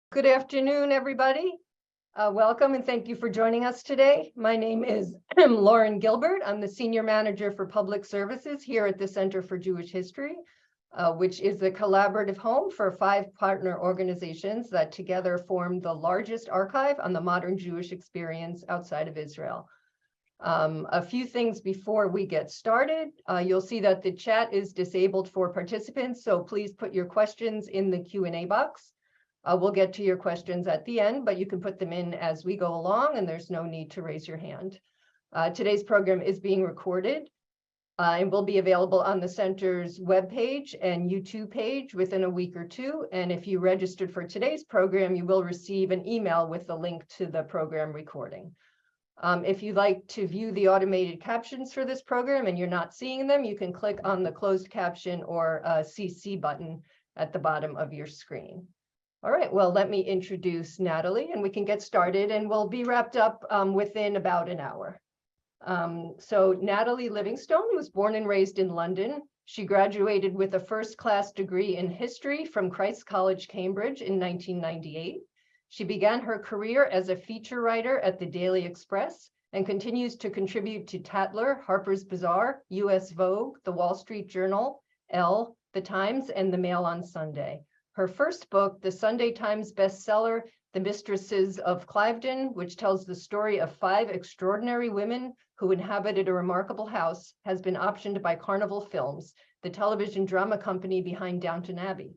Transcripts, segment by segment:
Good afternoon, everybody. Welcome and thank you for joining us today. My name is Lauren Gilbert. I'm the Senior Manager for Public Services here at the Center for Jewish History, which is a collaborative home for 5 partner organizations that together form the largest archive on the modern Jewish experience outside of Israel. A few things before we get started. You'll see that the chat is disabled for participants, so please put your questions in the Q&A box. We'll get to your questions at the end, but you can put them in as we go along, and there's no need to raise your hand. Today's program is being recorded and will be available on the Center's webpage and YouTube page within a week or two. And if you registered for today's program, you will receive an email with the link to the program recording. If you'd like to view the automated captions for this program and you're not seeing them, you can click on the closed caption or CC button at the bottom of your screen. All right, well, let me introduce Natalie and we can get started, and we'll be wrapped up within about an hour. So Natalie Livingstone was born and raised in London. She graduated with a first-class degree in history from Christ's College, Cambridge in 1998. She began her career as a feature writer at the Daily Express and continues to contribute to Tatler, Harper's Bazaar, US Vogue, The Wall Street Journal, Elle, The Times, and The Mail on Sunday. Her first book, the Sunday Times bestseller, The Mistresses of Cliveden, which tells the story of 5 extraordinary women who inhabited a remarkable house, has been optioned by Carnival Films, the television drama company behind Downton Abbey.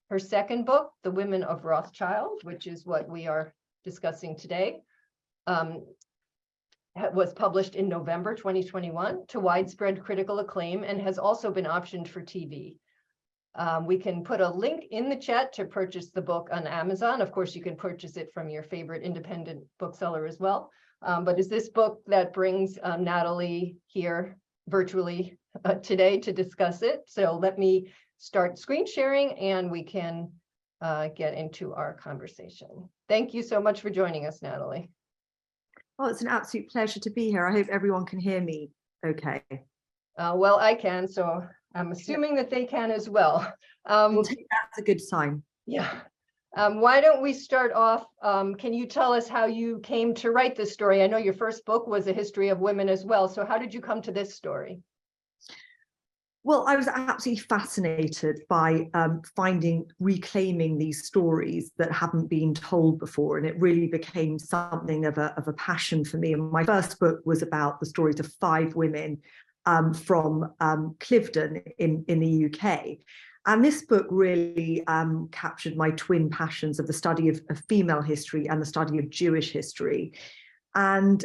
Her second book, The Women of Rothschild, which is what we are discussing today, was published in November 2021 to widespread critical acclaim and has also been optioned for TV. We can put a link in the chat to purchase the book on Amazon. Of course, you can purchase it from your favorite independent bookseller as well. But it's this book that brings Natalie here virtually today to discuss it. So let me start screen sharing and we can get into our conversation. Thank you so much for joining us, Natalie. Oh, it's an absolute pleasure to be here. I hope everyone can hear me okay. Well, I can, so I'm assuming that they can as well. We'll take that as a good sign. Yeah. Why don't we start off? Can you tell us how you came to write this story? I know your first book was a history of women as well. So how did you come to this story? Well, I was absolutely fascinated by reclaiming these stories that haven't been told before. And it really became something of a passion for me. And my first book was about the stories of 5 women from Cliveden in the UK. And this book really captured my twin passions of the study of female history and the study of Jewish history. And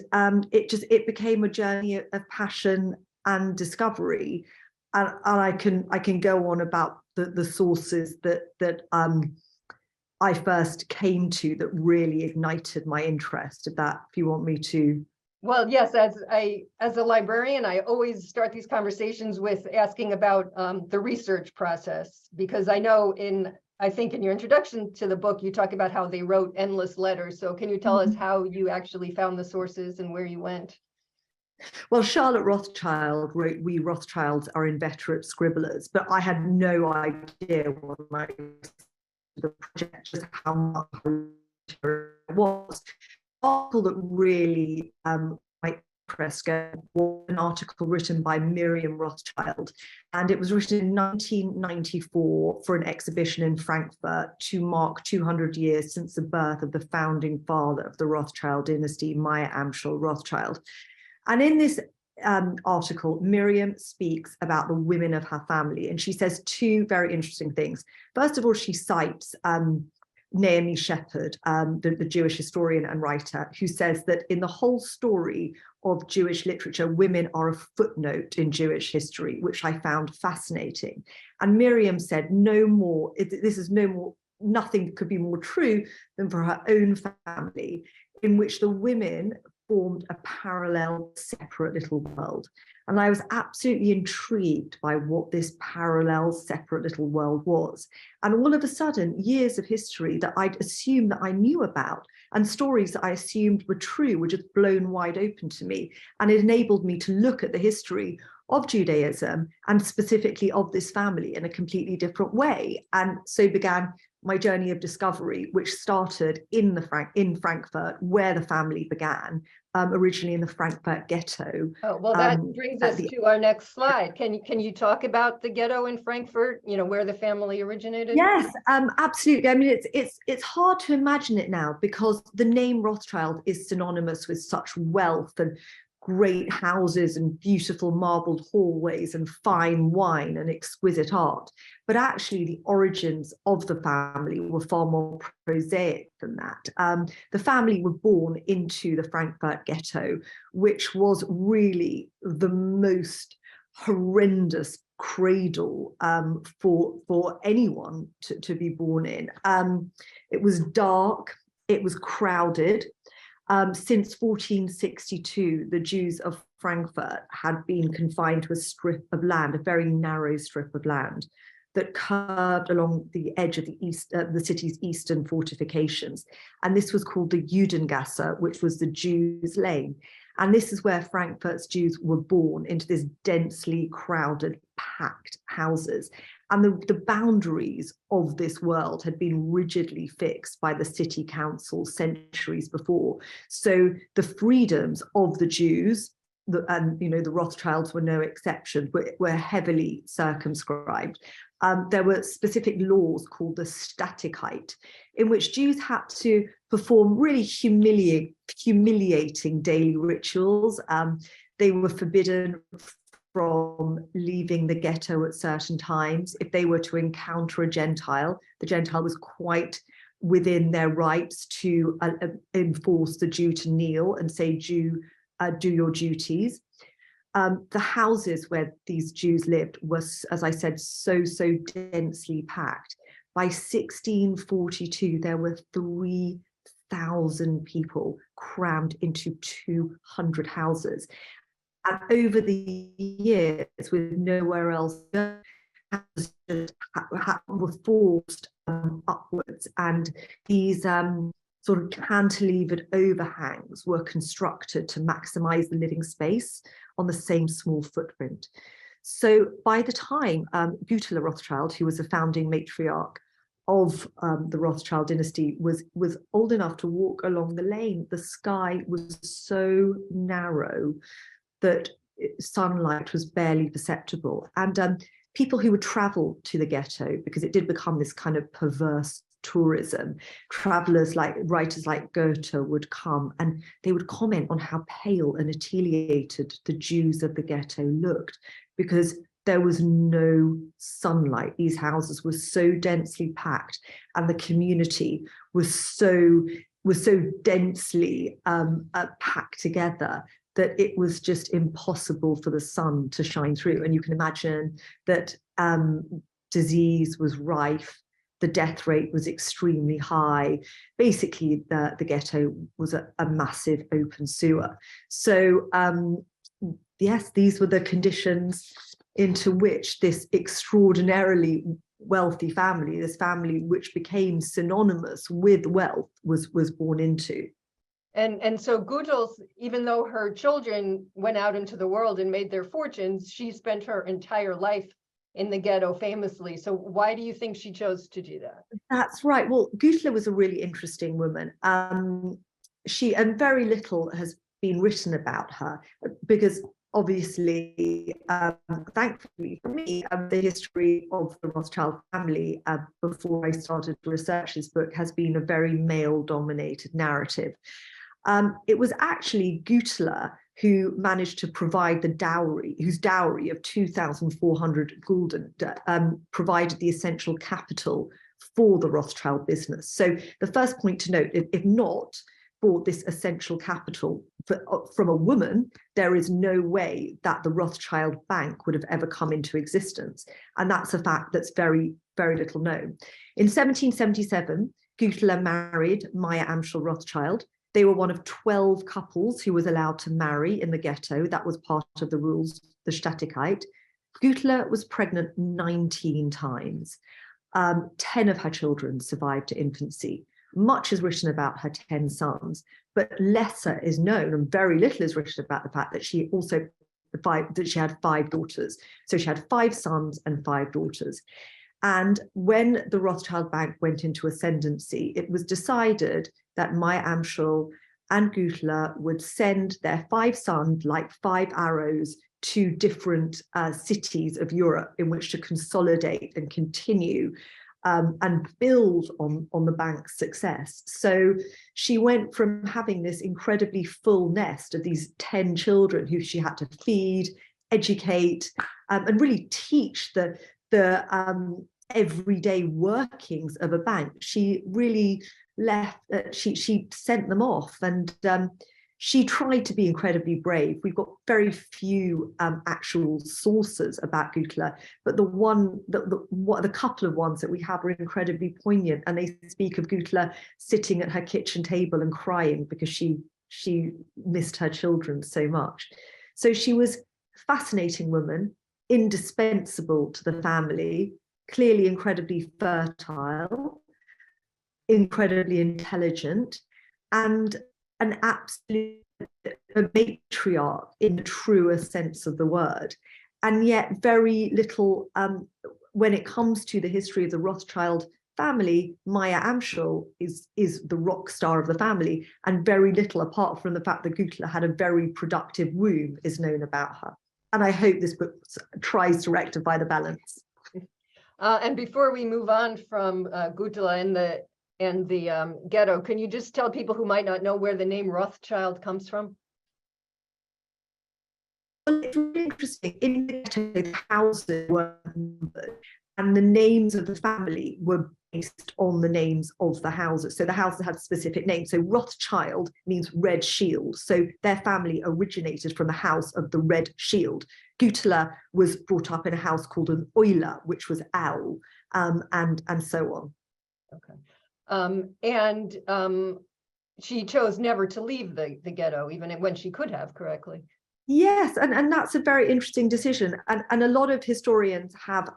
it became a journey of passion and discovery. And I can go on about the sources that I first came to that really ignited my interest. If you want me to. Well, yes, as a librarian, I always start these conversations with asking about the research process, because I know I think in your introduction to the book, you talk about how they wrote endless letters. So can you tell us how you actually found the sources and where you went? Well, Charlotte Rothschild wrote, "We Rothschilds are inveterate scribblers," but I had no idea what the project, just how much it was. An article that really my interest was an article written by Miriam Rothschild, and it was written in 1994 for an exhibition in Frankfurt to mark 200 years since the birth of the founding father of the Rothschild dynasty, Meyer Amschel Rothschild. And in this article, Miriam speaks about the women of her family, and she says 2 very interesting things. First of all, she cites Naomi Shepherd, the Jewish historian and writer, who says that in the whole story of Jewish literature, women are a footnote in Jewish history, which I found fascinating. And Miriam said nothing could be more true than for her own family, in which the women formed a parallel, separate little world. And I was absolutely intrigued by what this parallel, separate little world was. And all of a sudden, years of history that I'd assumed that I knew about and stories that I assumed were true were just blown wide open to me. And it enabled me to look at the history of Judaism and specifically of this family in a completely different way. And so began my journey of discovery, which started in Frankfurt, where the family began, originally in the Frankfurt ghetto. Oh, well, that brings us to our next slide. Can you talk about the ghetto in Frankfurt, where the family originated? Yes, absolutely. I mean, it's hard to imagine it now because the name Rothschild is synonymous with such wealth and great houses and beautiful marbled hallways and fine wine and exquisite art. But actually, the origins of the family were far more prosaic than that. The family were born into the Frankfurt ghetto, which was really the most horrendous cradle for anyone to be born in. It was dark, it was crowded. Since 1462, the Jews of Frankfurt had been confined to a strip of land, a very narrow strip of land that curved along the edge of the city's eastern fortifications. And this was called the Judengasse, which was the Jews' lane. And this is where Frankfurt's Jews were born, into this densely crowded, packed houses. And the boundaries of this world had been rigidly fixed by the city council centuries before. So the freedoms of the Jews, and the Rothschilds were no exception, were heavily circumscribed. There were specific laws called the Statigkeit, in which Jews had to perform really humiliating daily rituals. They were forbidden from leaving the ghetto at certain times. If they were to encounter a Gentile, the Gentile was quite within their rights to enforce the Jew to kneel and say, Jew, do your duties. The houses where these Jews lived was, as I said, so densely packed. By 1642, there were 3,000 people crammed into 200 houses. And over the years, with nowhere else, houses were forced upwards, and these sort of cantilevered overhangs were constructed to maximize the living space on the same small footprint. So by the time Gutella Rothschild, who was a founding matriarch of the Rothschild dynasty, was old enough to walk along the lane, the sky was so narrow that sunlight was barely perceptible. And people who would travel to the ghetto, because it did become this kind of perverse tourism, travelers like writers like Goethe would come and they would comment on how pale and attenuated the Jews of the ghetto looked, because there was no sunlight. These houses were so densely packed and the community was so densely packed together that it was just impossible for the sun to shine through. And you can imagine that disease was rife, the death rate was extremely high. Basically, the ghetto was a massive open sewer. So yes, these were the conditions into which this extraordinarily wealthy family, this family which became synonymous with wealth, was born into. And so Goethals, even though her children went out into the world and made their fortunes, she spent her entire life in the ghetto famously. So why do you think she chose to do that? That's right. Well, Gutella was a really interesting woman. She, and very little has been written about her, because obviously, thankfully for me, the history of the Rothschild family before I started to research this book has been a very male-dominated narrative. It was actually Gutella who managed to provide the dowry, whose dowry of 2,400 gulden provided the essential capital for the Rothschild business. So the first point to note, if not for this essential capital from a woman, there is no way that the Rothschild Bank would have ever come into existence. And that's a fact that's very, very little known. In 1777, Gutella married Maya Amschel Rothschild. They were one of 12 couples who was allowed to marry in the ghetto. That was part of the rules, the Statigkeit. Gutella was pregnant 19 times. 10 of her children survived to infancy. Much is written about her 10 sons, but lesser is known, and very little is written about the fact that she had 5 daughters. So she had 5 sons and 5 daughters. And when the Rothschild Bank went into ascendancy, it was decided that Maya Anschel and Güttler would send their 5 sons, like 5 arrows, to different cities of Europe in which to consolidate and continue and build on the bank's success. So she went from having this incredibly full nest of these 10 children who she had to feed, educate, and really teach the everyday workings of a bank. She really left, she sent them off, and she tried to be incredibly brave. We've got very few actual sources about Güttler, but the couple of ones that we have are incredibly poignant, and they speak of Güttler sitting at her kitchen table and crying because she missed her children so much. So she was a fascinating woman, indispensable to the family, clearly incredibly fertile, incredibly intelligent, and an absolute matriarch in the truest sense of the word. And yet very little, when it comes to the history of the Rothschild family, Maya Anschel is the rock star of the family, and very little, apart from the fact that Güttler had a very productive womb, is known about her. And I hope this book tries to rectify the balance. And before we move on from Güttler and the ghetto, can you just tell people who might not know where the name Rothschild comes from? Well, it's really interesting. In the ghetto, the houses were numbered, and the names of the family were based on the names of the houses. So the houses had specific names. So Rothschild means red shield. So their family originated from the house of the red shield. Güttler was brought up in a house called an Euler, which was owl, and so on. Okay. She chose never to leave the ghetto, even when she could have, correctly. Yes, and that's a very interesting decision. And a lot of historians have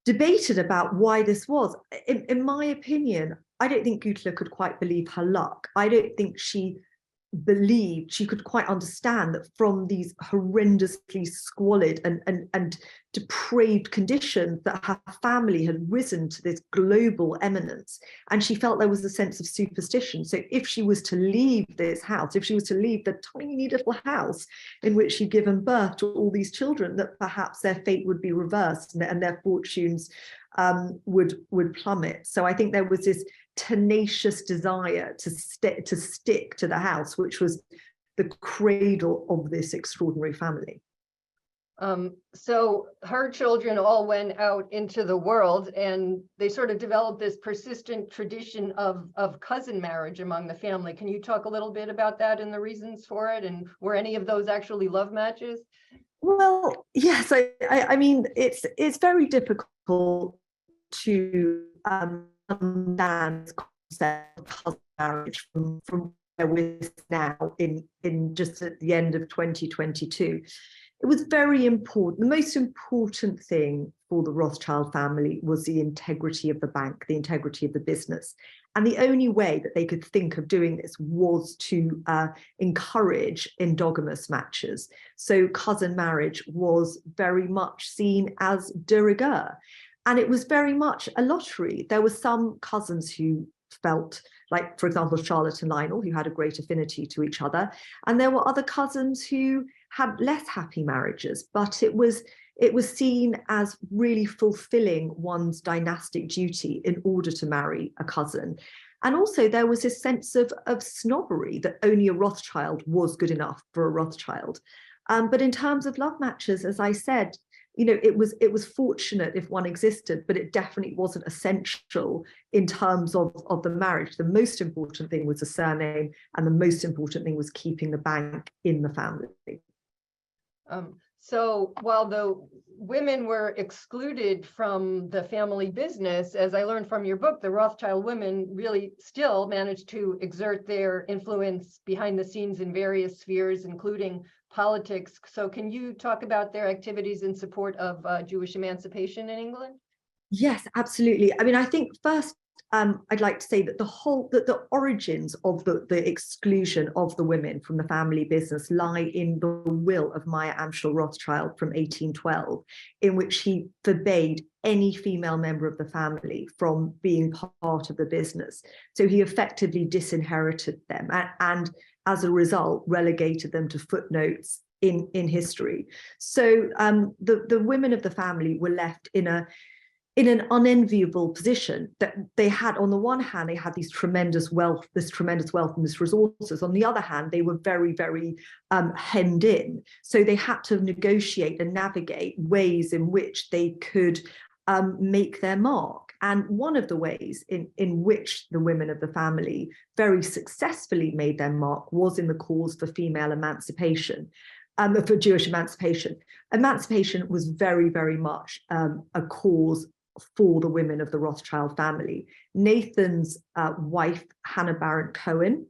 debated about why this was. In my opinion, I don't think Güttler could quite believe her luck. I don't think she believed, she could quite understand that from these horrendously squalid and depraved conditions that her family had risen to this global eminence, and she felt there was a sense of superstition. So if she was to leave this house, if she was to leave the tiny little house in which she'd given birth to all these children, that perhaps their fate would be reversed and their fortunes would plummet. So I think there was this tenacious desire to stick to the house, which was the cradle of this extraordinary family. So her children all went out into the world, and they sort of developed this persistent tradition of cousin marriage among the family. Can you talk a little bit about that and the reasons for it, and were any of those actually love matches? Well, yes, I mean, it's very difficult to understand the concept of cousin marriage from where we're now in just at the end of 2022. It was very important. The most important thing for the Rothschild family was the integrity of the bank, the integrity of the business. And the only way that they could think of doing this was to encourage endogamous matches. So cousin marriage was very much seen as de rigueur. And it was very much a lottery. There were some cousins who felt like, for example, Charlotte and Lionel, who had a great affinity to each other. And there were other cousins who had less happy marriages, but it was seen as really fulfilling one's dynastic duty in order to marry a cousin. And also there was this sense of snobbery that only a Rothschild was good enough for a Rothschild. But in terms of love matches, as I said, you know, it was fortunate if one existed, but it definitely wasn't essential in terms of the marriage. The most important thing was the surname, and the most important thing was keeping the bank in the family. So while the women were excluded from the family business, as I learned from your book, the Rothschild women really still managed to exert their influence behind the scenes in various spheres, including politics. So can you talk about their activities in support of Jewish emancipation in England? Yes, absolutely. I mean, I think first I'd like to say that the origins of the exclusion of the women from the family business lie in the will of Meyer Amschel Rothschild from 1812, in which he forbade any female member of the family from being part of the business. So he effectively disinherited them and as a result, relegated them to footnotes in history. So the women of the family were left in an unenviable position that they had. On the one hand, they had this tremendous wealth and this resources. On the other hand, they were very, very hemmed in. So they had to negotiate and navigate ways in which they could make their mark. And one of the ways in which the women of the family very successfully made their mark was in the cause for female emancipation, for Jewish emancipation. Emancipation was very, very much a cause for the women of the Rothschild family. Nathan's wife, Hannah Barrett Cohen,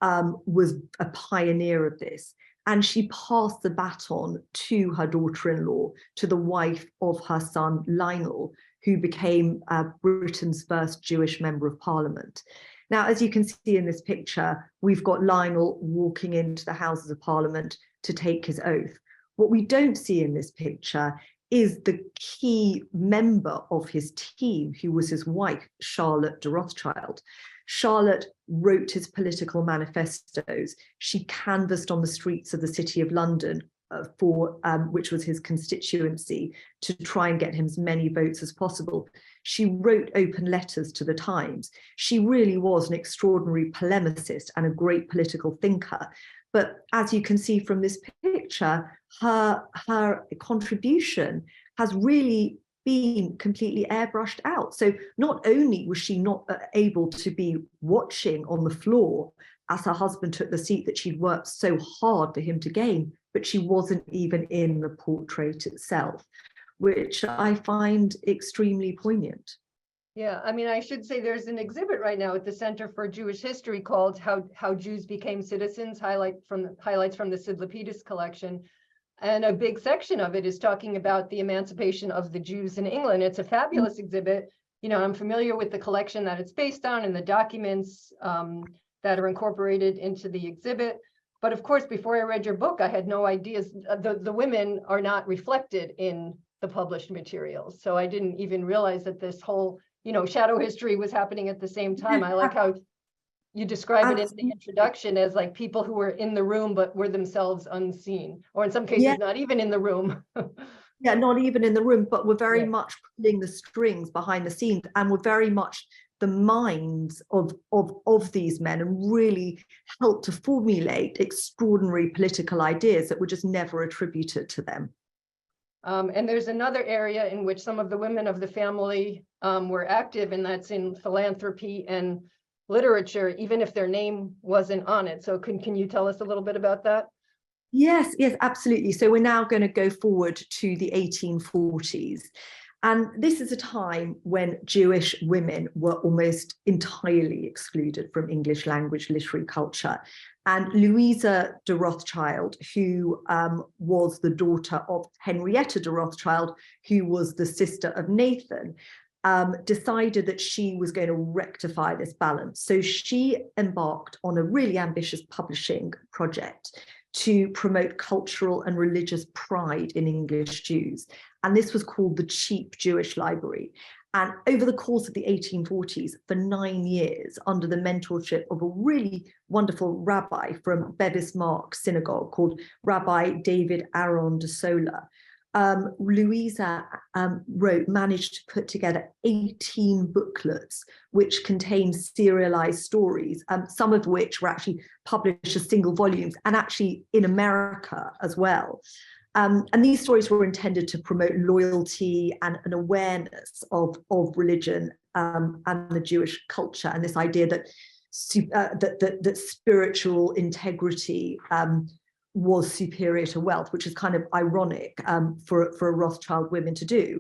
was a pioneer of this. And she passed the baton to her daughter-in-law, to the wife of her son, Lionel, who became Britain's first Jewish member of parliament. Now, as you can see in this picture, we've got Lionel walking into the Houses of Parliament to take his oath. What we don't see in this picture is the key member of his team, who was his wife, Charlotte de Rothschild. Charlotte wrote his political manifestos. She canvassed on the streets of the City of London which was his constituency, to try and get him as many votes as possible. She wrote open letters to the Times. She really was an extraordinary polemicist and a great political thinker. But as you can see from this picture, her contribution has really been completely airbrushed out. So not only was she not able to be watching on the floor as her husband took the seat that she'd worked so hard for him to gain, but she wasn't even in the portrait itself, which I find extremely poignant. Yeah, I mean, I should say there's an exhibit right now at the Center for Jewish History called How Jews Became Citizens, highlights from the Sid Lapidus collection. And a big section of it is talking about the emancipation of the Jews in England. It's a fabulous exhibit. You know, I'm familiar with the collection that it's based on and the documents that are incorporated into the exhibit. But of course, before I read your book, I had no ideas. The women are not reflected in the published materials. So I didn't even realize that this whole, shadow history was happening at the same time. I like how you describe it in the introduction as like people who were in the room, but were themselves unseen, or in some cases, not even in the room. Yeah, not even in the room, but were very much pulling the strings behind the scenes and were very much the minds of these men, and really helped to formulate extraordinary political ideas that were just never attributed to them. And there's another area in which some of the women of the family were active, and that's in philanthropy and literature, even if their name wasn't on it. So can you tell us a little bit about that? Yes, absolutely. So we're now going to go forward to the 1840s. And this is a time when Jewish women were almost entirely excluded from English language literary culture. And Louisa de Rothschild, who was the daughter of Henrietta de Rothschild, who was the sister of Nathan, decided that she was going to rectify this balance. So she embarked on a really ambitious publishing project to promote cultural and religious pride in English Jews. And this was called the Cheap Jewish Library. And over the course of the 1840s, for 9 years, under the mentorship of a really wonderful rabbi from Bevis Mark Synagogue called Rabbi David Aaron de Sola, Louisa managed to put together 18 booklets which contained serialized stories, some of which were actually published as single volumes, and actually in America as well. And these stories were intended to promote loyalty and an awareness of religion and the Jewish culture, and this idea that spiritual integrity was superior to wealth, which is kind of ironic for Rothschild women to do.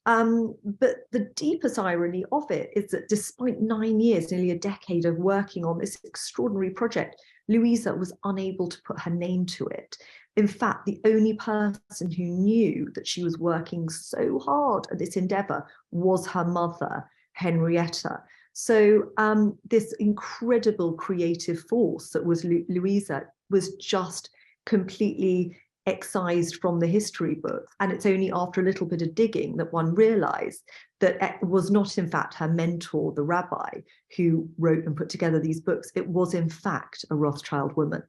But the deepest irony of it is that despite 9 years, nearly a decade of working on this extraordinary project, Louisa was unable to put her name to it. In fact, the only person who knew that she was working so hard at this endeavor was her mother, Henrietta. So this incredible creative force that was Louisa was just completely excised from the history books. And it's only after a little bit of digging that one realized that it was not in fact her mentor, the rabbi, who wrote and put together these books. It was in fact a Rothschild woman.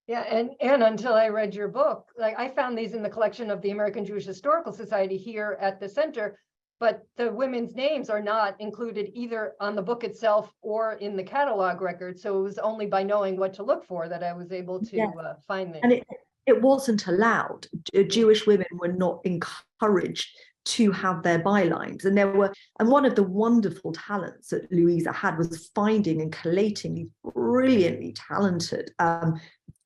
Yeah, and until I read your book, like I found these in the collection of the American Jewish Historical Society here at the center, but the women's names are not included either on the book itself or in the catalog record. So it was only by knowing what to look for that I was able to find them. And it wasn't allowed. Jewish women were not encouraged to have their bylines. And one of the wonderful talents that Louisa had was finding and collating these brilliantly talented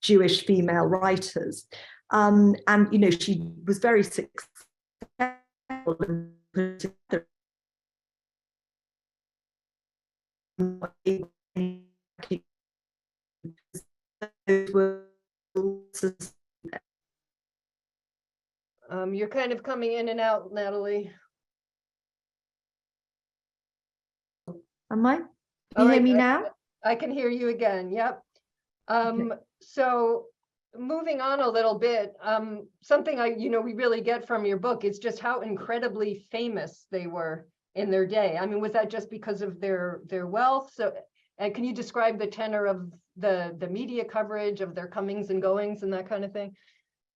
Jewish female writers. And, you know, she was very successful in putting together. You're kind of coming in and out, Natalie. Am I? Can you hear me now? I can hear you again. Yep. Okay. So moving on a little bit, something we really get from your book is just how incredibly famous they were in their day. I mean, was that just because of their wealth? So, and can you describe the tenor of the media coverage of their comings and goings and that kind of thing?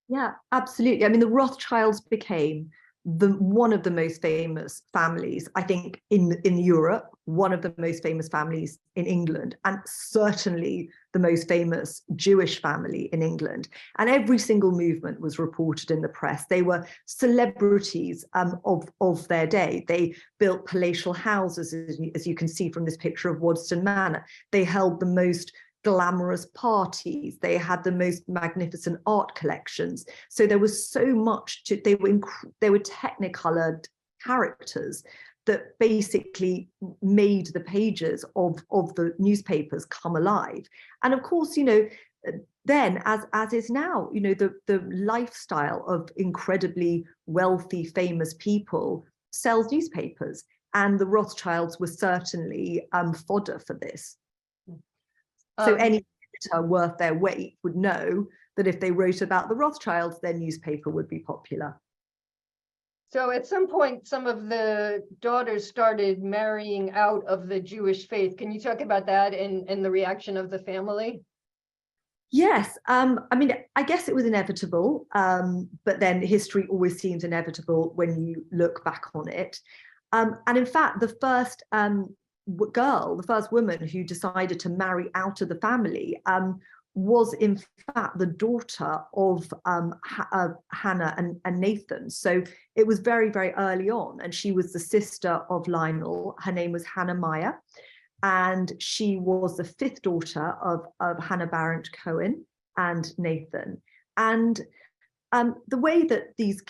Yeah, absolutely. I mean, the Rothschilds became one of the most famous families, I think, in Europe, one of the most famous families in England, and certainly the most famous Jewish family in England. And every single movement was reported in the press. They were celebrities of their day. They built palatial houses, as you can see from this picture of Waddesdon Manor. They held the most glamorous parties. They had the most magnificent art collections. So there was so much they were technicolored characters that basically made the pages of the newspapers come alive. And of course, you know, then as is now, you know, the lifestyle of incredibly wealthy, famous people sells newspapers, and the Rothschilds were certainly fodder for this. So any editor worth their weight would know that if they wrote about the Rothschilds, their newspaper would be popular. So at some point, some of the daughters started marrying out of the Jewish faith. Can you talk about that and the reaction of the family? Yes, I mean, I guess it was inevitable, but then history always seems inevitable when you look back on it. And in fact, the first the first woman who decided to marry out of the family was in fact the daughter of Hannah and Nathan. So it was very, very early on, and she was the sister of Lionel. Her name was Hannah Meyer, and she was the fifth daughter of Hannah Barrett Cohen and Nathan. And the way that these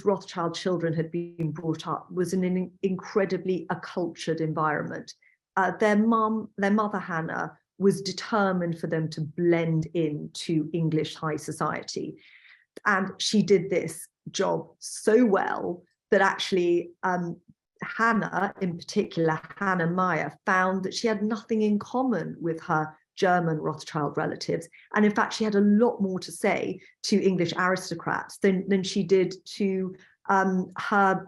Rothschild children had been brought up was in an incredibly accultured environment. Their mother Hannah was determined for them to blend into English high society, and she did this job so well that actually Hannah, in particular Hannah Meyer, found that she had nothing in common with her German Rothschild relatives, and in fact she had a lot more to say to English aristocrats than she did to her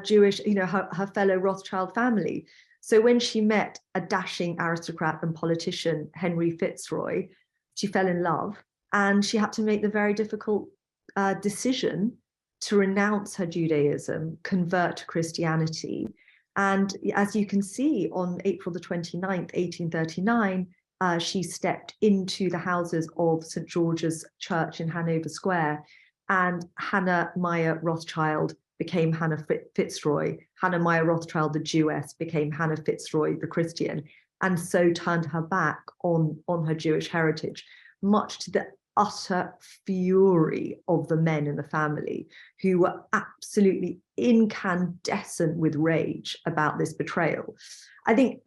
Jewish, you know, her fellow Rothschild family. So when she met a dashing aristocrat and politician, Henry Fitzroy, she fell in love, and she had to make the very difficult decision to renounce her Judaism, convert to Christianity. And as you can see, on April the 29th, 1839, she stepped into the houses of St. George's Church in Hanover Square, and Hannah Meyer Rothschild became Hannah Fitzroy. Hannah Meyer Rothschild, the Jewess, became Hannah Fitzroy, the Christian, and so turned her back on her Jewish heritage, much to the utter fury of the men in the family, who were absolutely incandescent with rage about this betrayal. I think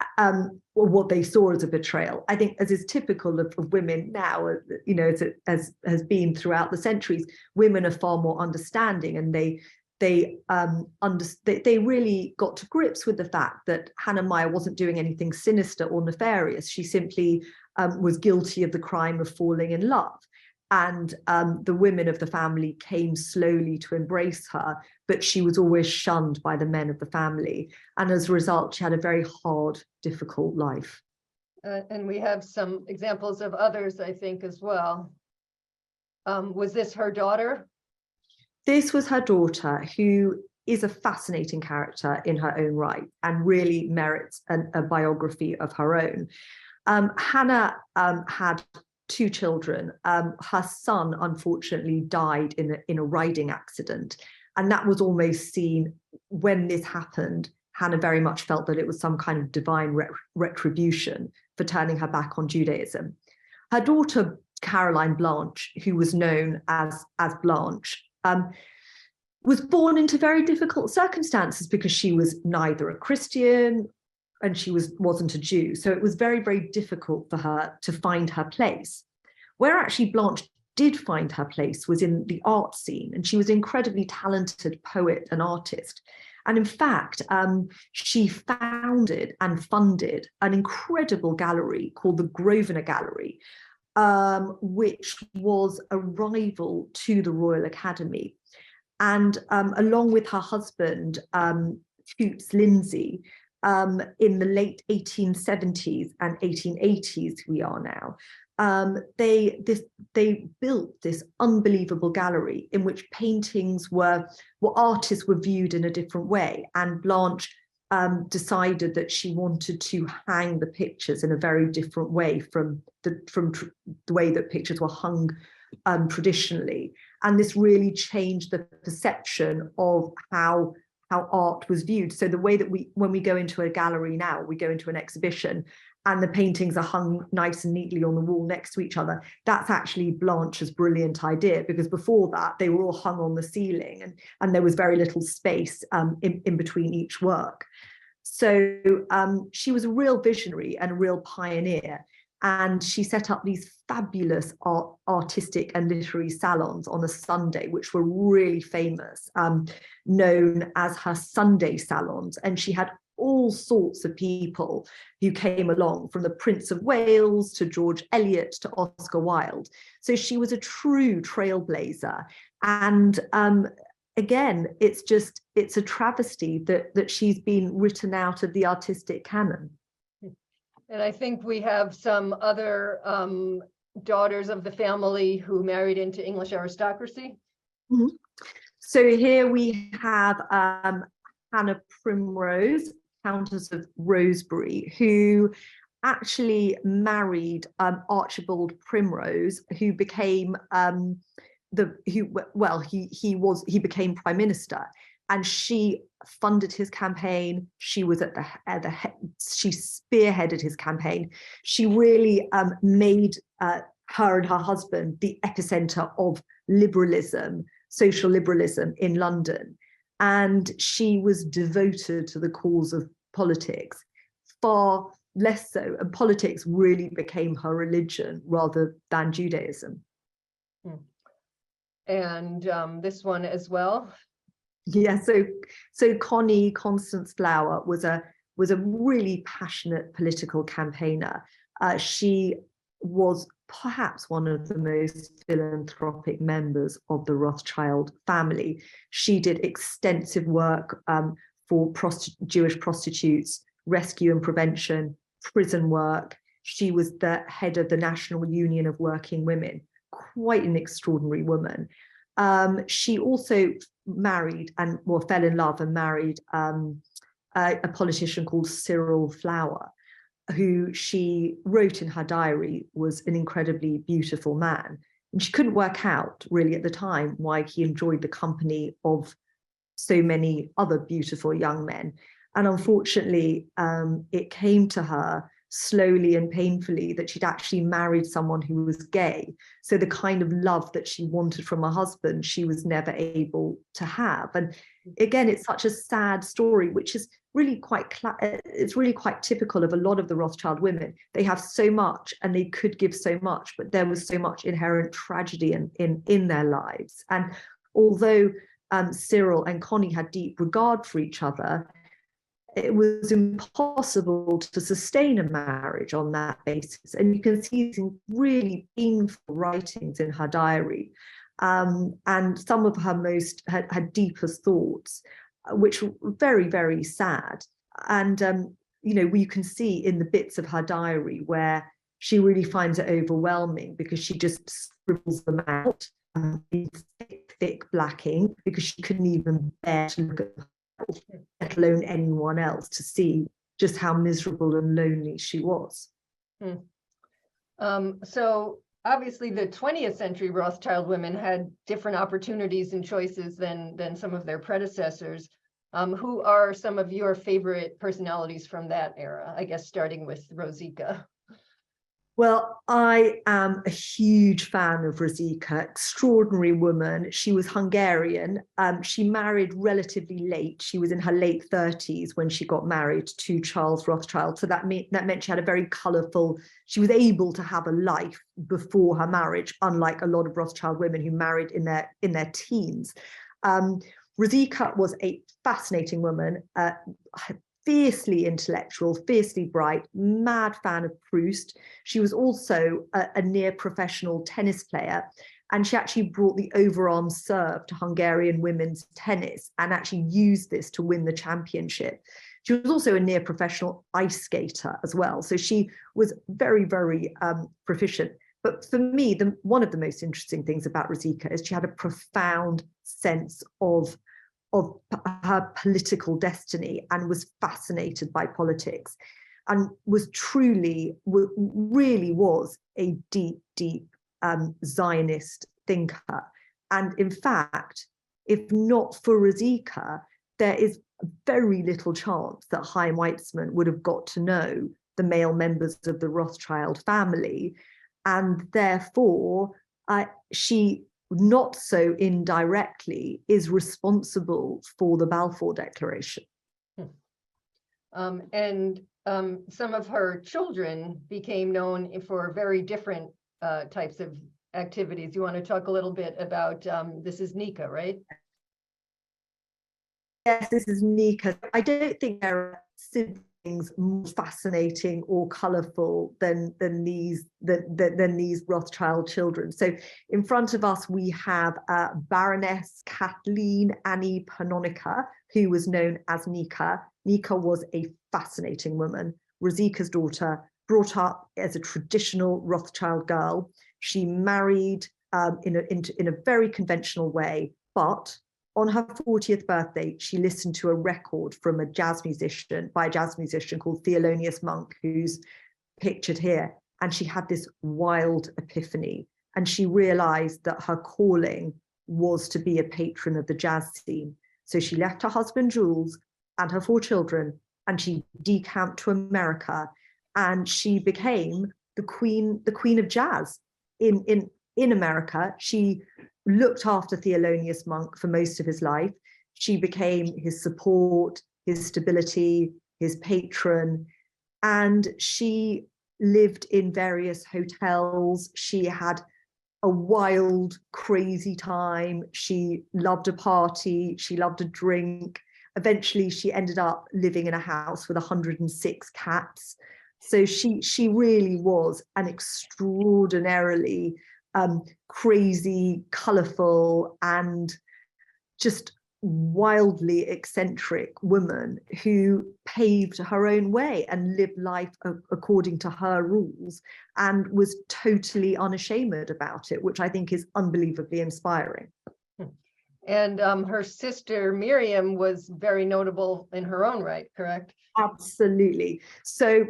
what they saw as a betrayal, I think, as is typical of women now, you know, as has been throughout the centuries, women are far more understanding, and they they really got to grips with the fact that Hannah Meyer wasn't doing anything sinister or nefarious. She simply was guilty of the crime of falling in love. And the women of the family came slowly to embrace her, but she was always shunned by the men of the family. And as a result, she had a very hard, difficult life. And we have some examples of others, I think, as well. Was this her daughter? This was her daughter, who is a fascinating character in her own right and really merits a biography of her own. Hannah had 2 children. Her son, unfortunately, died in a riding accident. And that was almost seen, when this happened, Hannah very much felt that it was some kind of divine retribution for turning her back on Judaism. Her daughter, Caroline Blanche, who was known as Blanche, was born into very difficult circumstances because she was neither a Christian and she wasn't a Jew. So it was very, very difficult for her to find her place. Where actually Blanche did find her place was in the art scene, and she was an incredibly talented poet and artist. And in fact, she founded and funded an incredible gallery called the Grosvenor Gallery, which was a rival to the Royal Academy. And along with her husband, Toots Lindsay, in the late 1870s and 1880s, we are now, they built this unbelievable gallery in which paintings artists were viewed in a different way. And Blanche decided that she wanted to hang the pictures in a very different way from the way that pictures were hung traditionally. And this really changed the perception of how art was viewed. So the way that when we go into a gallery now, we go into an exhibition and the paintings are hung nice and neatly on the wall next to each other. That's actually Blanche's brilliant idea, because before that they were all hung on the ceiling and there was very little space in between each work. So she was a real visionary and a real pioneer. And she set up these fabulous artistic and literary salons on a Sunday, which were really famous, known as her Sunday salons. And she had all sorts of people who came along, from the Prince of Wales to George Eliot to Oscar Wilde. So she was a true trailblazer. And again, it's a travesty that she's been written out of the artistic canon. And I think we have some other daughters of the family who married into English aristocracy. Mm-hmm. So here we have Hannah Primrose, Countess of Rosebery, who actually married Archibald Primrose, who became he became Prime Minister. And she funded his campaign. She was at the head. She spearheaded his campaign. She really made her and her husband the epicenter of liberalism, social liberalism in London. And she was devoted to the cause of politics, far less so. And politics really became her religion rather than Judaism. And this one as well. Yeah, so Connie Constance Flower was a really passionate political campaigner. She was perhaps one of the most philanthropic members of the Rothschild family. She did extensive work for Jewish prostitutes, rescue and prevention, prison work. She was the head of the National Union of Working Women, quite an extraordinary woman. She also married fell in love and married a politician called Cyril Flower, who she wrote in her diary was an incredibly beautiful man. And she couldn't work out really at the time why he enjoyed the company of so many other beautiful young men. And unfortunately, it came to her slowly and painfully that she'd actually married someone who was gay. So the kind of love that she wanted from her husband, she was never able to have. And again, it's such a sad story, which is really it's really quite typical of a lot of the Rothschild women. They have so much and they could give so much, but there was so much inherent tragedy in their lives. And although Cyril and Connie had deep regard for each other, it was impossible to sustain a marriage on that basis. And you can see some really painful writings in her diary, and some of her most had deepest thoughts, which were very, very sad. And you know, you can see in the bits of her diary where she really finds it overwhelming because she just scribbles them out in thick black ink, because she couldn't even bear to look at herself, let alone anyone else, to see just how miserable and lonely she was. So obviously the 20th century Rothschild women had different opportunities and choices than some of their predecessors. Who are some of your favorite personalities from that era? I guess starting with Rosika. Well, I am a huge fan of Rosika, extraordinary woman. She was Hungarian. She married relatively late. She was in her late 30s when she got married to Charles Rothschild. So that meant she had a very colourful, she was able to have a life before her marriage, unlike a lot of Rothschild women who married in their teens. Rosika was a fascinating woman, fiercely intellectual, fiercely bright, mad fan of Proust. She was also a near professional tennis player, and she actually brought the overarm serve to Hungarian women's tennis and actually used this to win the championship. She was also a near professional ice skater as well. So she was very, very proficient. But for me, one of the most interesting things about Rosika is she had a profound sense of her political destiny and was fascinated by politics, and really was a deep Zionist thinker. And in fact, if not for Rosika, there is very little chance that Chaim Weizmann would have got to know the male members of the Rothschild family. And therefore, she, not so indirectly, is responsible for the Balfour Declaration. And some of her children became known for very different types of activities. You want to talk a little bit about, this is Nika, right? Yes, this is Nika. I don't think there are siblings more fascinating or colourful than these Rothschild children. So in front of us we have Baroness Kathleen Annie Panonica, who was known as Nika. Nika was a fascinating woman, Rosika's daughter, brought up as a traditional Rothschild girl. She married in a very conventional way, but on her 40th birthday, she listened to a record from a jazz musician called Thelonious Monk, who's pictured here. And she had this wild epiphany. And she realized that her calling was to be a patron of the jazz scene. So she left her husband, Jules, and her 4 children, and she decamped to America. And she became the queen of jazz in America. She looked after Thelonious Monk for most of his life. She became his support, his stability, his patron, and she lived in various hotels. She had a wild, crazy time. She loved a party. She loved a drink. Eventually, she ended up living in a house with 106 cats. So she really was an extraordinarily crazy, colourful, and just wildly eccentric woman who paved her own way and lived life according to her rules and was totally unashamed about it, which I think is unbelievably inspiring. And her sister Miriam was very notable in her own right, correct? Absolutely. So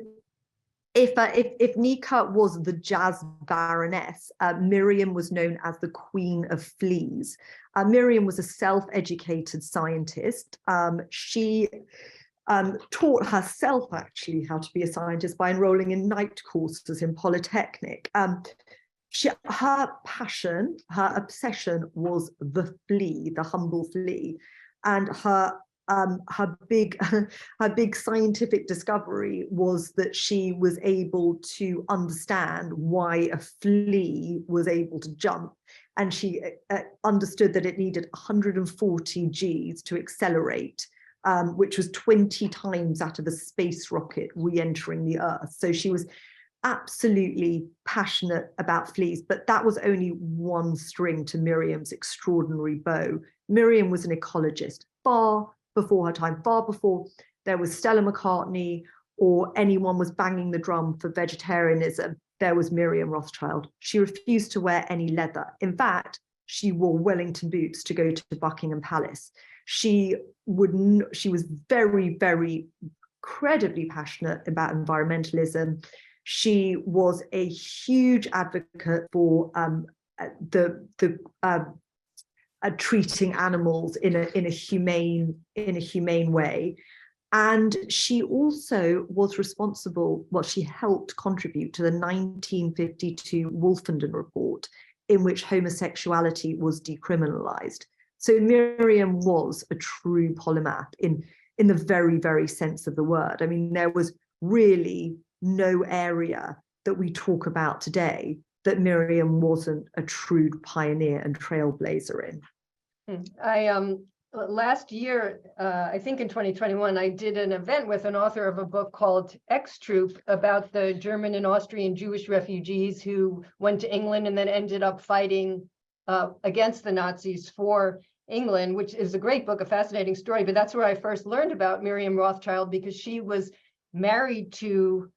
if Nika was the jazz baroness, Miriam was known as the Queen of Fleas. Miriam was a self-educated scientist. She taught herself actually how to be a scientist by enrolling in night courses in Polytechnic. Her passion, her obsession was the flea, the humble flea, and her big scientific discovery was that she was able to understand why a flea was able to jump and she understood that it needed 140 Gs to accelerate, which was 20 times that of a space rocket re-entering the Earth. So she was absolutely passionate about fleas, but that was only one string to Miriam's extraordinary bow. Miriam was an ecologist far before her time, far before there was Stella McCartney or anyone was banging the drum for vegetarianism. There was Miriam Rothschild. She refused to wear any leather. In fact, she wore Wellington boots to go to Buckingham Palace. She was very, very incredibly passionate about environmentalism. She was a huge advocate for treating animals in a humane way. And she also was responsible, she helped contribute to the 1952 Wolfenden Report, in which homosexuality was decriminalized. So Miriam was a true polymath in the very, very sense of the word. I mean, there was really no area that we talk about today that Miriam wasn't a true pioneer and trailblazer in. Last year, I think in 2021, I did an event with an author of a book called X-Troop about the German and Austrian Jewish refugees who went to England and then ended up fighting against the Nazis for England, which is a great book, a fascinating story. But that's where I first learned about Miriam Rothschild, because she was married to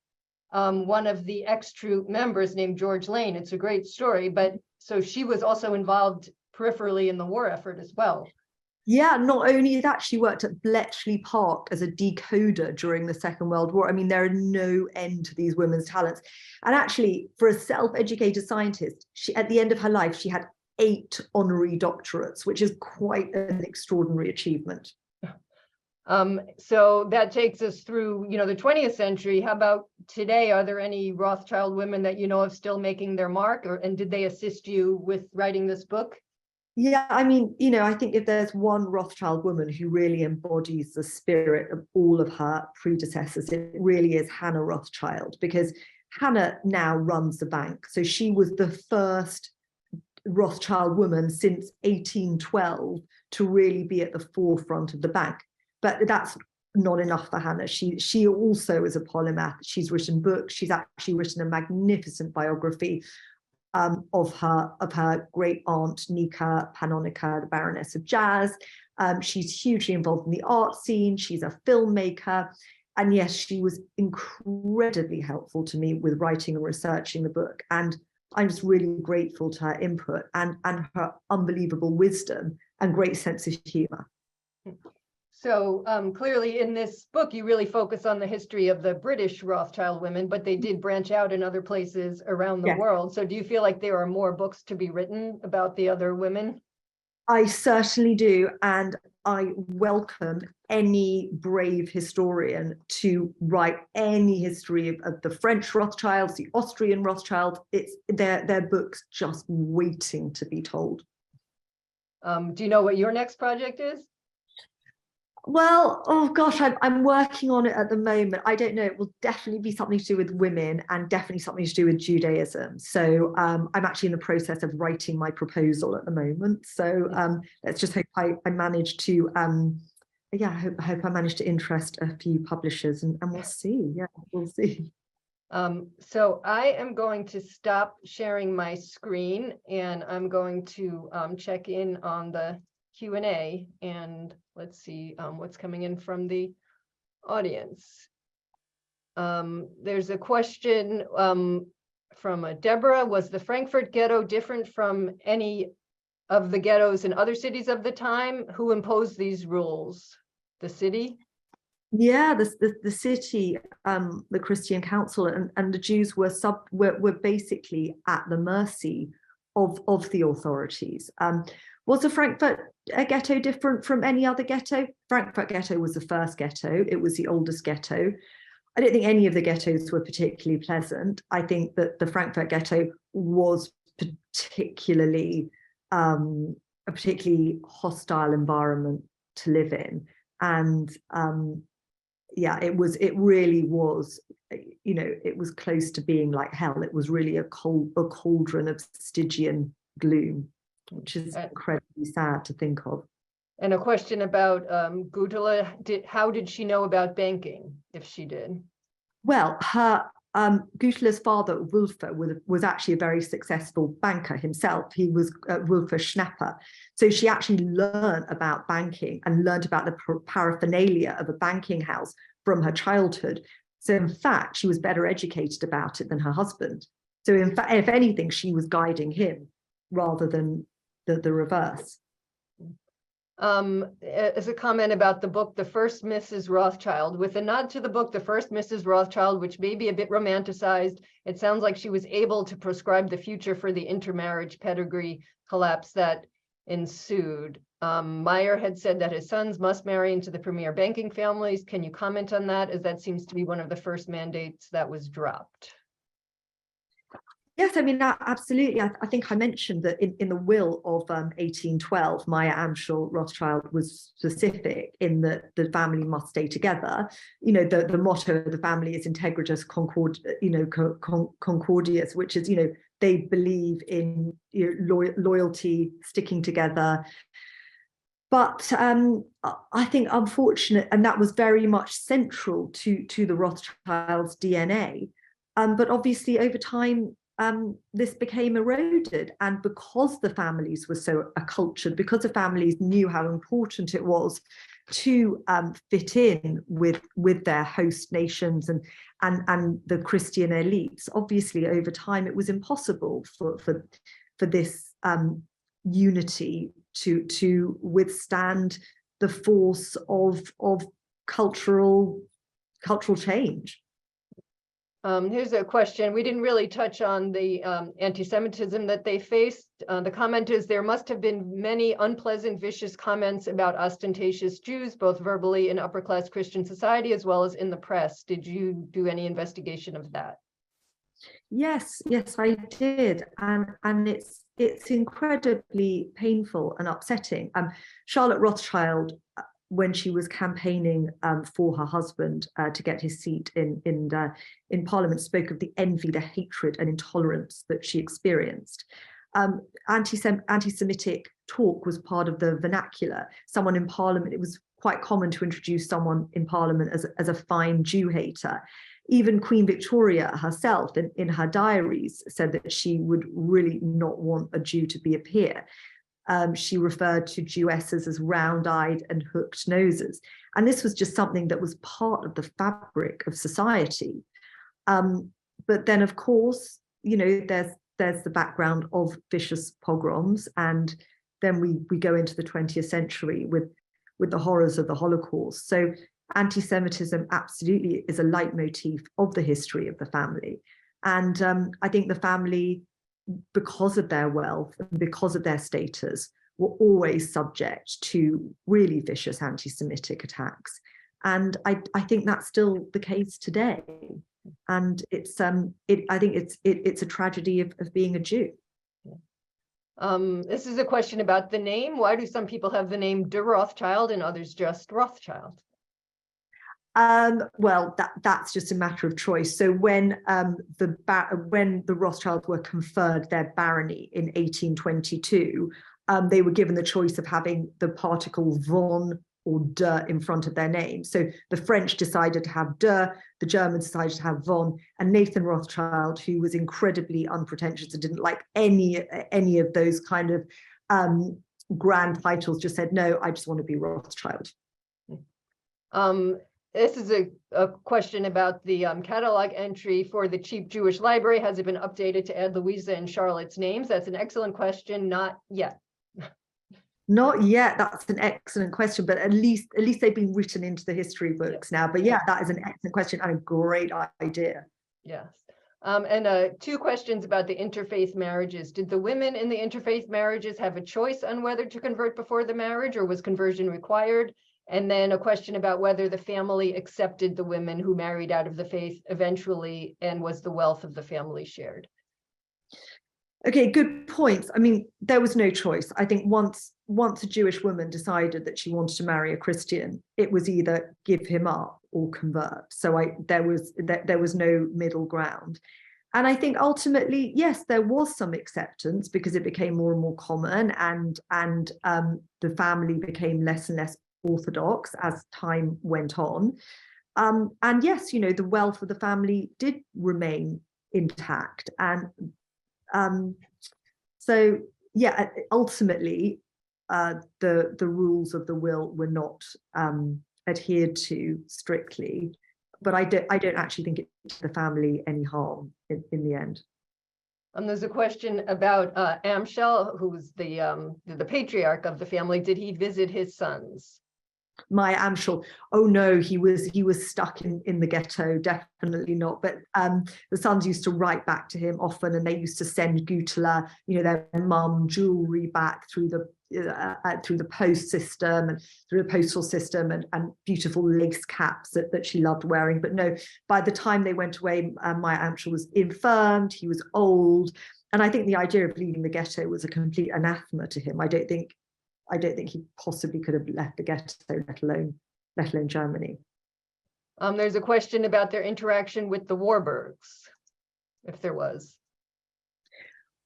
one of the X-Troop members named George Lane. It's a great story, but so she was also involved peripherally in the war effort as well. Yeah, not only that, she worked at Bletchley Park as a decoder during the Second World War. I mean, there are no end to these women's talents. And actually, for a self-educated scientist, at the end of her life, she had 8 honorary doctorates, which is quite an extraordinary achievement. So that takes us through, the 20th century. How about today? Are there any Rothschild women that you know of still making their mark, and did they assist you with writing this book? Yeah, I mean, I think if there's one Rothschild woman who really embodies the spirit of all of her predecessors, it really is Hannah Rothschild, because Hannah now runs the bank. So she was the first Rothschild woman since 1812 to really be at the forefront of the bank. But that's not enough for Hannah. She also is a polymath. She's written books. She's actually written a magnificent biography of her great aunt Nika Panonica, the Baroness of Jazz. She's hugely involved in the art scene. She's a filmmaker. And yes, she was incredibly helpful to me with writing and researching the book. And I'm just really grateful to her input and her unbelievable wisdom and great sense of humor. So clearly in this book, you really focus on the history of the British Rothschild women, but they did branch out in other places around the world. So do you feel like there are more books to be written about the other women? I certainly do. And I welcome any brave historian to write any history of the French Rothschilds, the Austrian Rothschilds. It's their books just waiting to be told. Do you know what your next project is? Well, oh gosh, I'm working on it at the moment. I don't know. It will definitely be something to do with women and definitely something to do with Judaism. So I'm actually in the process of writing my proposal at the moment. So let's just hope I manage to, I hope I manage to interest a few publishers and we'll see. Yeah, we'll see. So I am going to stop sharing my screen and I'm going to check in on the Q&A and let's see what's coming in from the audience. There's a question from Deborah. Was the Frankfurt ghetto different from any of the ghettos in other cities of the time? Who imposed these rules? The city? Yeah, the city, the Christian Council and the Jews were basically at the mercy of the authorities. Was the Frankfurt ghetto different from any other ghetto? Frankfurt ghetto was the first ghetto. It was the oldest ghetto. I don't think any of the ghettos were particularly pleasant. I think that the Frankfurt ghetto was particularly a particularly hostile environment to live in. And yeah, it really was, it was close to being like hell. It was really a cauldron of Stygian gloom. which is incredibly sad to think of. And a question about Gudula, how did she know about banking, if she did? Well, her Gudula's father, Wulfer, was actually a very successful banker himself. He was Wulfer Schnapper. So she actually learned about banking and learned about the paraphernalia of a banking house from her childhood. So in fact, she was better educated about it than her husband. So in fact, if anything, she was guiding him rather than the reverse. As a comment about the book, The First Mrs. Rothschild, with a nod to the book, The First Mrs. Rothschild, which may be a bit romanticized, it sounds like she was able to prescribe the future for the intermarriage pedigree collapse that ensued. Meyer had said that his sons must marry into the premier banking families. Can you comment on that, as that seems to be one of the first mandates that was dropped? Yes, I mean, absolutely. I think I mentioned that in the will of 1812, Meyer Amschel Rothschild was specific in that the family must stay together. You know, the motto of the family is Integritas Concordias, which is, they believe in loyalty, sticking together. But I think unfortunate, and that was very much central to the Rothschilds' DNA. But obviously over time, this became eroded, and because the families were so accultured, because the families knew how important it was to fit in with their host nations and the Christian elites, obviously over time it was impossible for this unity to withstand the force of cultural change. Here's a question. We didn't really touch on the anti-Semitism that they faced. The comment is, there must have been many unpleasant, vicious comments about ostentatious Jews, both verbally in upper-class Christian society as well as in the press. Did you do any investigation of that? Yes, I did, and it's incredibly painful and upsetting. Charlotte Rothschild, when she was campaigning for her husband to get his seat in Parliament, spoke of the envy, the hatred and intolerance that she experienced. Anti-Semitic talk was part of the vernacular. Someone in Parliament, it was quite common to introduce someone in Parliament as a fine Jew hater. Even Queen Victoria herself, in her diaries, said that she would really not want a Jew to be a peer. She referred to Jewesses as round-eyed and hooked noses. And this was just something that was part of the fabric of society. But then, of course, there's the background of vicious pogroms. And then we go into the 20th century with the horrors of the Holocaust. So anti-Semitism absolutely is a leitmotif of the history of the family. And I think the family, because of their wealth and because of their status, were always subject to really vicious anti-Semitic attacks. And I think that's still the case today. And it's I think it's a tragedy of being a Jew. This is a question about the name. Why do some people have the name de Rothschild and others just Rothschild? Well, that's just a matter of choice. So when the Rothschilds were conferred their barony in 1822, they were given the choice of having the particle von or de in front of their name. So the French decided to have de, the Germans decided to have von, and Nathan Rothschild, who was incredibly unpretentious and didn't like any of those kind of grand titles, just said, no, I just want to be Rothschild. This is a question about the catalog entry for the Cheap Jewish Library. Has it been updated to add Louisa and Charlotte's names? That's an excellent question. Not yet. Not yet. That's an excellent question, but at least they've been written into the history books now. But yeah, that is an excellent question and a great idea. Yes. And two questions about the interfaith marriages. Did the women in the interfaith marriages have a choice on whether to convert before the marriage, or was conversion required? And then a question about whether the family accepted the women who married out of the faith eventually, and was the wealth of the family shared? Okay, good points. I mean, there was no choice. I think once a Jewish woman decided that she wanted to marry a Christian, it was either give him up or convert. So there was no middle ground. And I think ultimately, yes, there was some acceptance because it became more and more common, and the family became less and less orthodox as time went on. And yes, you know, the wealth of the family did remain intact. And so, yeah, ultimately, the rules of the will were not adhered to strictly. But I don't actually think it did the family any harm in the end. There's a question about Amschel, who was the patriarch of the family. Did he visit his sons? My Amschel, oh no, he was stuck in the ghetto, definitely not. But the sons used to write back to him often, and they used to send Gutala, you know, their mum, jewelry back through the post system and through the postal system, and beautiful lace caps that she loved wearing. But no, by the time they went away, my Amschel was infirmed, he was old, and I think the idea of leaving the ghetto was a complete anathema to him. I don't think he possibly could have left the ghetto, let alone Germany. There's a question about their interaction with the Warburgs, if there was.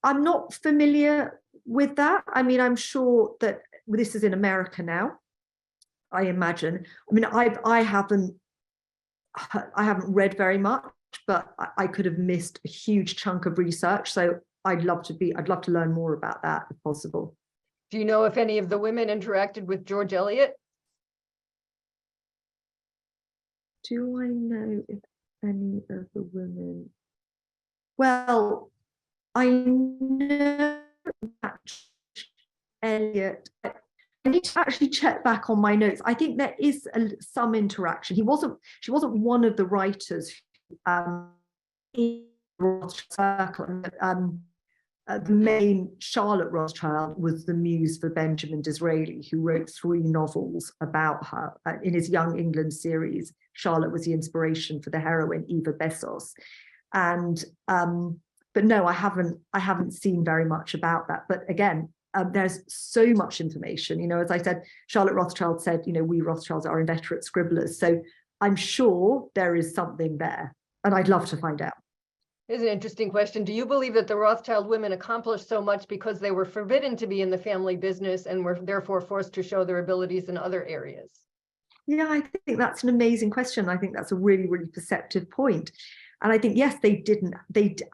I'm not familiar with that. I mean, I'm sure that this is in America now, I imagine. I mean, I haven't read very much, but I could have missed a huge chunk of research. So I'd love to learn more about that if possible. Do you know if any of the women interacted with George Eliot? Do I know if any of the women? Well, I know that Eliot. I need to actually check back on my notes. I think there is some interaction. She wasn't one of the writers in the circle. The main Charlotte Rothschild was the muse for Benjamin Disraeli, who wrote 3 novels about her. In his Young England series, Charlotte was the inspiration for the heroine Eva Bessos. And but no, I haven't seen very much about that. But again, there's so much information. You know, as I said, Charlotte Rothschild said, you know, we Rothschilds are inveterate scribblers. So I'm sure there is something there, and I'd love to find out. Here's an interesting question. Do you believe that the Rothschild women accomplished so much because they were forbidden to be in the family business and were therefore forced to show their abilities in other areas? Yeah, I think that's an amazing question. I think that's a really, really perceptive point. And I think, yes, they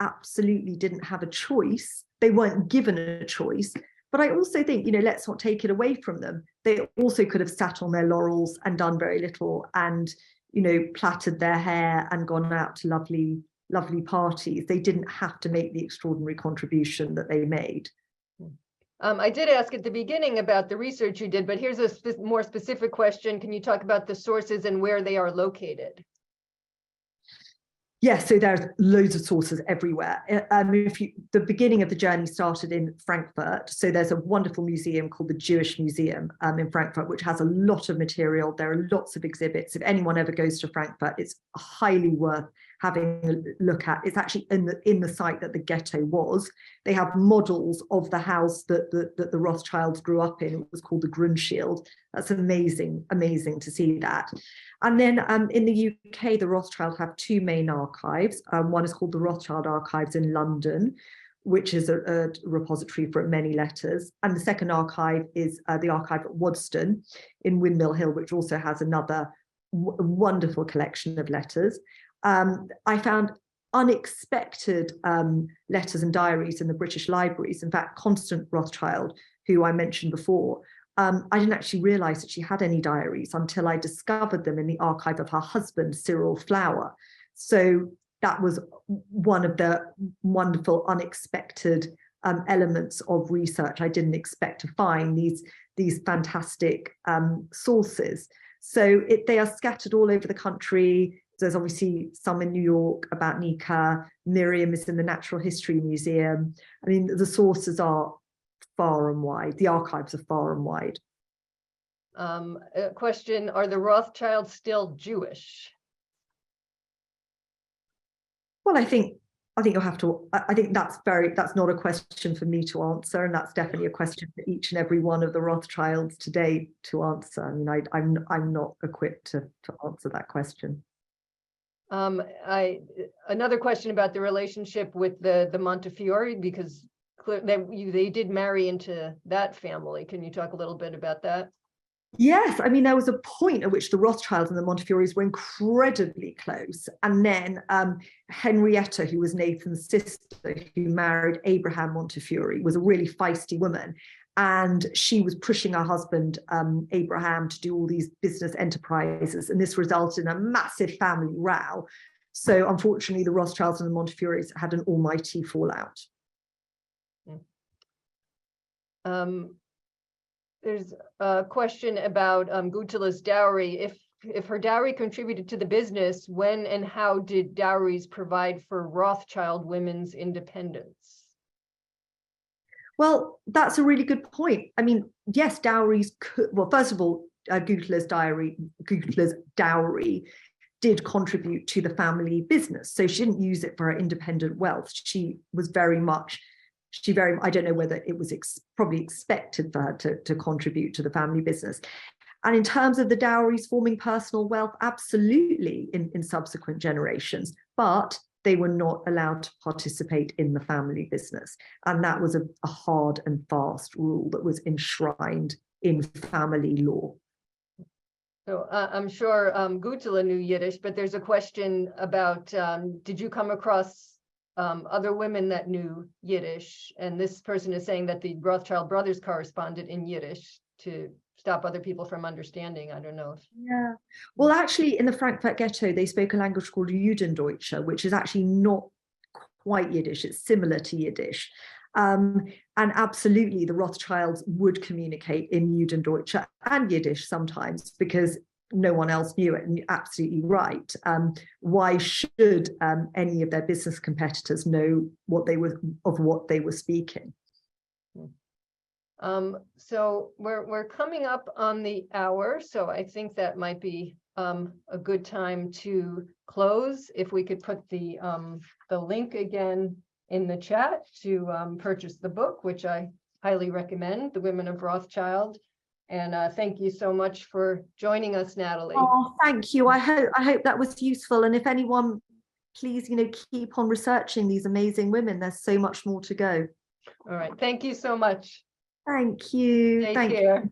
absolutely didn't have a choice. They weren't given a choice. But I also think, you know, let's not take it away from them. They also could have sat on their laurels and done very little and, you know, plaited their hair and gone out to lovely parties. They didn't have to make the extraordinary contribution that they made. I did ask at the beginning about the research you did, but here's a more specific question. Can you talk about the sources and where they are located? Yes, so there's loads of sources everywhere. The beginning of the journey started in Frankfurt. So there's a wonderful museum called the Jewish Museum in Frankfurt, which has a lot of material. There are lots of exhibits. If anyone ever goes to Frankfurt, it's highly worth having a look at. It's actually in the site that the ghetto was. They have models of the house that the Rothschilds grew up in. It was called the Grundschild. That's amazing to see that. And then in the UK, the Rothschild have 2 main archives. One is called the Rothschild Archives in London, which is a repository for many letters. And the second archive is the archive at Waddesdon in Windmill Hill, which also has another wonderful collection of letters. I found unexpected letters and diaries in the British libraries. In fact, Constance Rothschild, who I mentioned before, I didn't actually realize that she had any diaries until I discovered them in the archive of her husband, Cyril Flower. So that was one of the wonderful, unexpected elements of research. I didn't expect to find these fantastic sources. So they are scattered all over the country. There's obviously some in New York about Nika. Miriam is in the Natural History Museum. I mean, the sources are far and wide. The archives are far and wide. A question, are the Rothschilds still Jewish? Well, I think you'll have to, I think that's not a question for me to answer. And that's definitely a question for each and every one of the Rothschilds today to answer. I mean, I'm not equipped to answer that question. Another question about the relationship with the Montefiore, because they did marry into that family. Can you talk a little bit about that? Yes, I mean, there was a point at which the Rothschilds and the Montefiores were incredibly close. And then Henrietta, who was Nathan's sister, who married Abraham Montefiore, was a really feisty woman. And she was pushing her husband, Abraham, to do all these business enterprises. And this resulted in a massive family row. So unfortunately, the Rothschilds and the Montefiores had an almighty fallout. There's a question about Gutula's dowry. If her dowry contributed to the business, when and how did dowries provide for Rothschild women's independence? Well, that's a really good point. I mean, yes, dowries could, well, first of all, Gutula's dowry did contribute to the family business. So she didn't use it for her independent wealth. She was very much, I don't know whether it was probably expected for her to contribute to the family business. And in terms of the dowries forming personal wealth, absolutely in subsequent generations, but they were not allowed to participate in the family business. And that was a hard and fast rule that was enshrined in family law. So I'm sure Gutula knew Yiddish, but there's a question about, did you come across other women that knew Yiddish? And this person is saying that the Rothschild brothers corresponded in Yiddish to stop other people from understanding. I don't know. Yeah. Well, actually, in the Frankfurt ghetto, they spoke a language called Judendeutsch, which is actually not quite Yiddish. It's similar to Yiddish. And absolutely, the Rothschilds would communicate in Judendeutsch and Yiddish sometimes because no one else knew it. And you're absolutely right. Why should any of their business competitors know what they were speaking? So we're coming up on the hour, so I think that might be a good time to close. If we could put the link again in the chat to purchase the book, which I highly recommend, The Women of Rothschild. And thank you so much for joining us, Natalie. Oh, thank you. I hope that was useful. And if anyone, please, keep on researching these amazing women. There's so much more to go. All right. Thank you so much. Thank you. Take care.